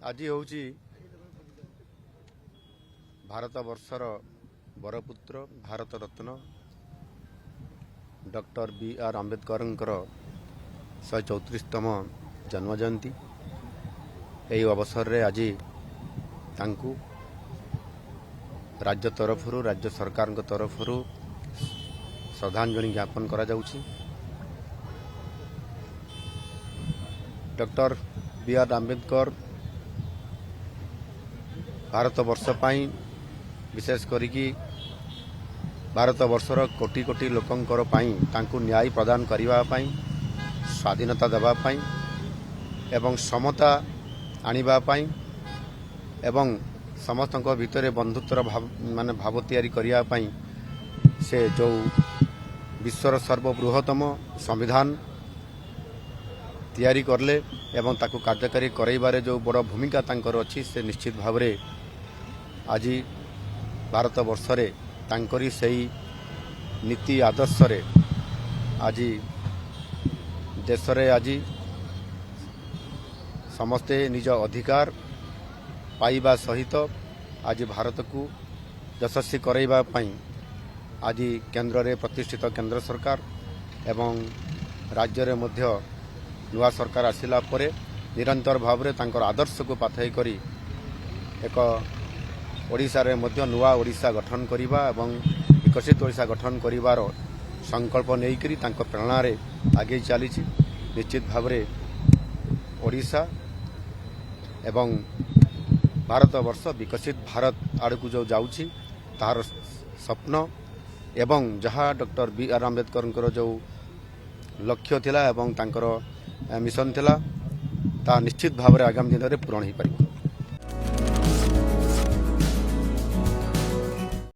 आज हूँ Bharat वर्षर बरपुत्र Bharat Ratna doctor B R. Ambedkar 134तम जन्म जयंती। यही अवसर रे आज तांकु राज्य तरफ राज्य सरकार तरफ श्रद्धांजलि ज्ञापन करा जाउछि। Doctor B R. आंबेडकर भारत वर्ष पाई विशेष करिकी भारत वर्षर कोटी कोटी लोकंकर पाई तांकु न्याय प्रदान करिवा पाई, स्वाधीनता देवा पाई एवं समता आनिबा पाई एवं समस्तक भितर बंधुत्वर माने भाव तैयारी करिया पाई से जो विश्वर सर्वबृहत्तम संविधान तैयारी करले एवं ताकु कार्यकारी करैबारे जो बड़ भूमिका तांकर अछि से निश्चित भाव रे आज भारत वर्ष रे तांकरी सही नीति आदर्श रे आज देश रे आज समस्ते निज अधिकार पाइबा सहित आज भारत को यशस्वी करैबा पई आज केंद्र रे प्रतिष्ठित केंद्र सरकार एवं राज्य रे मध्य नुआ सरकार आसिला परे निरंतर भाव रे तांकर आदर्श को पाथई करी एक ओडिशा रे मध्य नुआ ओडिशा गठन करिबा एवं विकसित ओडिशा गठन करिवार संकल्प नै करी तांकर प्रेरणा रे आगे चली। निश्चित भाव रे ओडिशा एवं भारत वर्ष विकसित भारत आड़कू जो जाउछि तार स्वप्न एवं जहाँ डॉक्टर बी.आर. आंबेडकर जो लक्ष्य थिला एवं तांकर मिशन थिला ता निश्चित भाव रे आगामी दिन रे पूरण हो पारिबो।